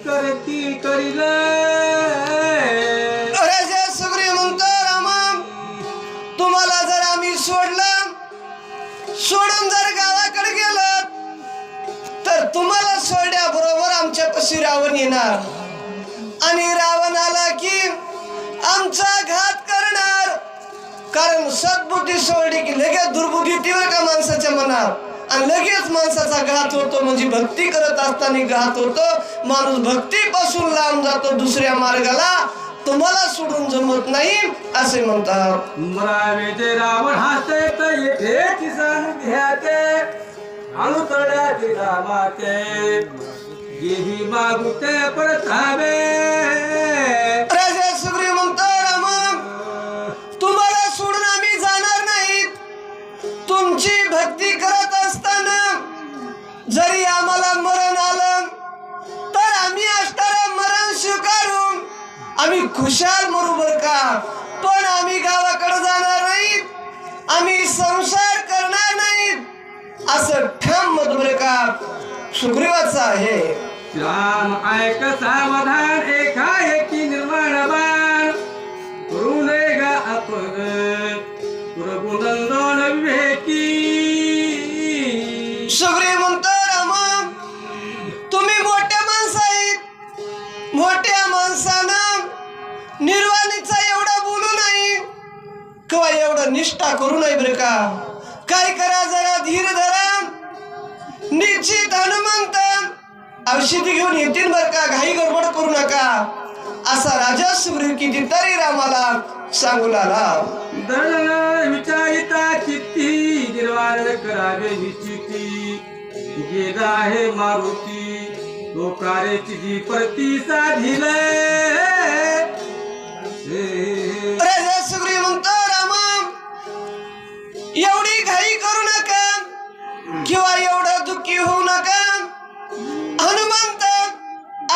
करती करील राजा सुग्रीव म्हणतो रामा तुम्हाला जर आम्ही सोडून जर गावाकडे गेलो तर तुम्हाला सोडल्याबरोबर आमच्यापाशी रावण येणार आणि रावण आला की आमचा घात करणार कारण सद्बुद्धी सोडली की लगेच दुर्बुद्धी येते का माणसाच्या मनात आणि लगेच माणसाचा घात होतो म्हणजे भक्ती करत असताना घात होतो माणूस भक्तीपासून लांब जातो दुसऱ्या मार्गाला तुम्हाला सोडून जमत नाही असे म्हणतात मरावे जे रावण हाते तर येथे किसान घ्याते अनुतड्याचे रामाचे येही मागुते परतावे राजा सुग्रीव म्हणतो रामा तुम्हाला सोडून आम्ही जाणार नाही तुमची भक्ती करत असताना जरी आम्हाला मरण आलं तर आम्ही असणारं मरण स्वीकारू आम्ही खुशाल मरू बर का पण आम्ही गावाकडे जाणार नाही आम्ही संसार करणार नाही असं ठाम मत बर का सुग्रीवाचं आहे राम ऐक सावधान एकाएकी निर्माणवान करू नये गा आपण प्रभुनंदन विवेकी सुग्रीव म्हणतो रामा तुम्ही मोठ्या माणसं आहेत मोठ्या माणसानं निर्वाणीचा एवढा बोलू नाही किंवा एवढं निष्ठा करू नये बरं का काय करा जरा धीर धरा निश्चित हनुमंत औषधी घेऊन येतील बर का घाई गडबड करू नका असा राजा सुग्रीव कितीतरी रामाला सांगू लागला दळण विचारिता चित्ती निर्वाण करावे निश्चिती गेला आहे मारुती तो कार्याची जी प्रतिसादिल राजा सुग्रीव म्हणतो रामा एवढी घाई करू नका किंवा एवढं दुःखी होऊ नका हनुमंत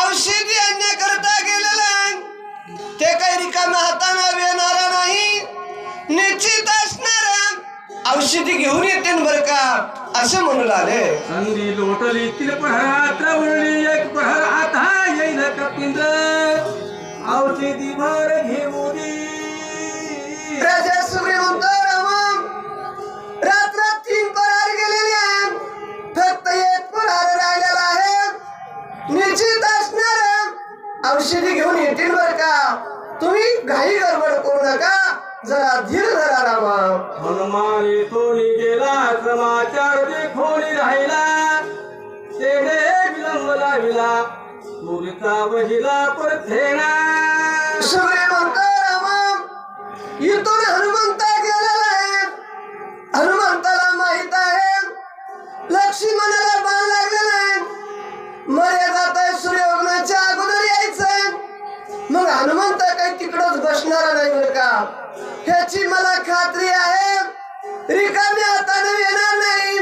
औषधी आणण्याकरता गेलेला ते काही रिकाम्या हाताने येणारा नाही निश्चित असणारा औषधी घेऊन येतील बर का असे म्हणू लागले संधी लोटली तील प्रहरात उरली एक प्रहर आता येईल कपिंद्र औषधी भर घेऊ दे राजा सुग्रीव म्हणतो रामा रात्र 3 प्रहार गेलेले आहेत फक्त एक प्रहार राहिलेला आहे निश्चित असणार औषधी घेऊन येतील बर का तुम्ही घाई गडबड करू नका जरा धीर धरा रामा हनुमान येथून गेला समाचार देखोनी राहिला तेने विलंब लाविला मुलीचा वहिला परथेना सुग्रीव म्हणतो रामा इथून हनुमंत गेलेला आहे हनुमंताला माहित आहे लक्ष्मणाला बाण लागलेला आहे मर्यादात आहे सूर्योगमाच्या अगोदर यायचंय मग हनुमंत काही तिकडच बसणारा नाही बरं का ह्याची मला खात्री आहे रिकाम्या हाताने येणार नाही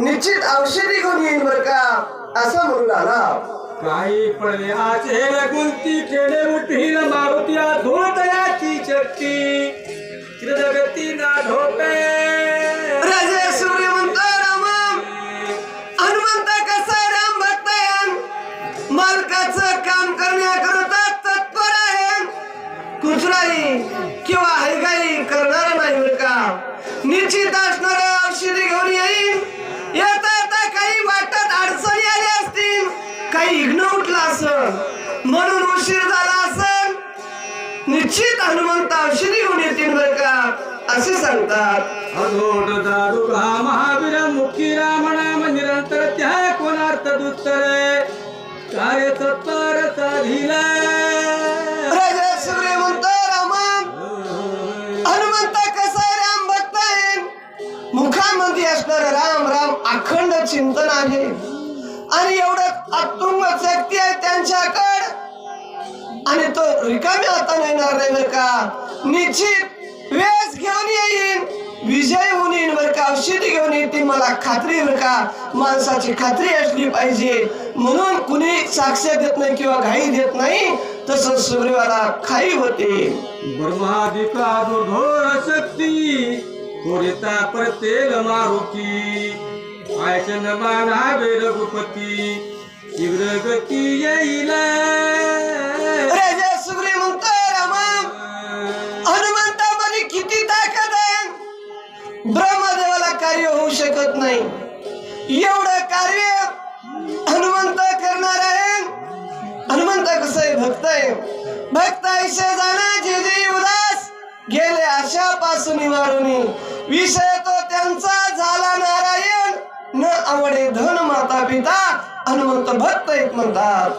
निश्चित औषधी घेऊन येईल बरं का असं म्हणू लागला काही पडले आचेल गुंती खेळे उठील मारुतिया धुळतयाची शक्ती जगती ना ढोपे राजा सुग्रीव म्हणतो रामा हनुमंत कसा राम भक्त आहे मालकाचं काम करण्याकरता तत्पर आहे कुचराई किंवा हलगाई करणार नाही बरं का निश्चित असणारे औषधी घेऊन येईल येता येता काही वाटत अडचणी आल्या असतील काही विघ्न उठला असेल म्हणून उशीर झाला असेल निश्चित हनुमंत औषधी घेऊन येतील बरं का असे सांगतात अधोड दारू हा महावीर मुखी राम नाम निरंतर त्या कोणार्थ दुत्तरे कार्य तत्पर साधिला राजा सुग्रीव म्हणतो रामा हनुमंत कसा राम भक्त आहे मुखामध्ये असणार राम राम अखंड चिंतन आहे आणि एवढं अतुंग शक्ती आहे त्यांच्याकडे आणि तो रिकाम्या हाताने येणार नाही बरं का निश्चित वेस घेऊन येईल विजय होऊन येईल बरं का औषधी घेऊन येतील मला खात्री बरं का माणसाची खात्री असली पाहिजे म्हणून कुणी साक्ष देत नाही किंवा घाई देत नाही तसं सुग्रीवाला खाई होते ब्रह्मादिका दुर्धोर शक्ती कोरिता परतेल मारुती आयचन मानावे रघुपती शीघ्र गती येईल राजा सुग्री म्हणतो रामा हनुमंतामध्ये किती ताकद आहे ब्रह्मदेवाला कार्य होऊ शकत नाही एवढं कार्य हनुमंत करणार आहे हनुमंत कसं आहे भक्त ऐसे जाणा जे जे उदास गेले आशापासून वारुनी विषय तो त्यांचा झाला नारायण न आवडे धन माता पिता हनुमंत भक्त एक म्हणतात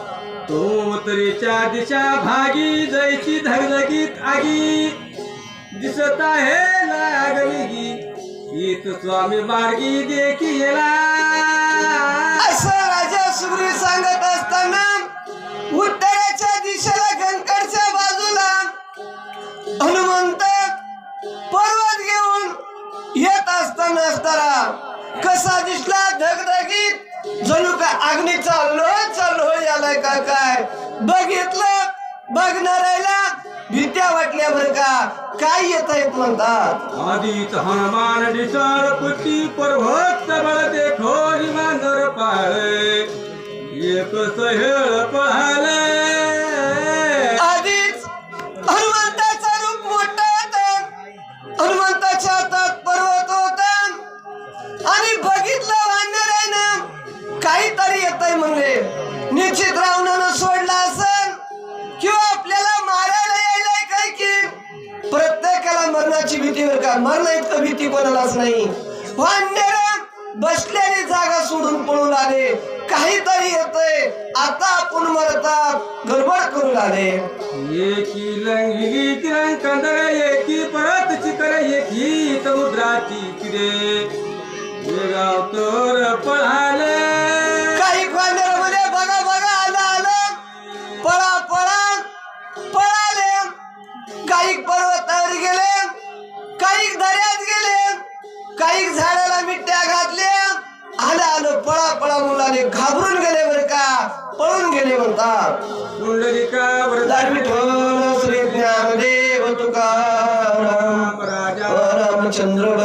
तो तरीच्या दिशा भागी जैची धगधगीत आगी दिसत आहे लागली हीच स्वामी मार्गी देखी येला असं राजा सुग्रीव सांगत असताना उत्तरेच्या दिशेला गंगकडच्या बाजूला हनुमंत पर्वत घेऊन येत असताना कसा दिसला धगधगीत जणू का अग्नीचा लोह यालाय का काय बघितलं बघणाऱ्याला भीत्या वाटल्या बरं का काय येत आहेत म्हणतात आधीच हनुमान दिसळ पुती पर्वत बळ देखो मांजर पाळे एक सहेळ पळाले आधीच हनुमंताचा रूप मोठा होता हनुमंताच्या हातात पर्वत होता आणि बघितलं वानरानं काहीतरी येतंय म्हणले निश्चित रावणानं सोडला असेल किंवा आपल्याला मारायला यायलाय काय की प्रत्येकाला मरणाची भीती बरं का मरण इतकं भीती कोणालाच नाही वानर बसलेली जागा सोडून पळून आले काहीतरी येतंय आता आपण मरतात गडबड करून आले एकी लंगली तिरंकंदर एकी परत चिकर एकी समुद्राची तिरे गाव तर पळाले काही वानर मध्ये बघा आलं पळाले काही पर्वतावर गेले काही दर्यात गेले काही झाडाला मिट्ट्या घातल्या आलं पळा मुलाने घाबरून गेले बरं का पळून गेले म्हणतात पुंडलिका वरदान विठ्ठल श्री ज्ञानदेव तुकाराम राजा रामचंद्र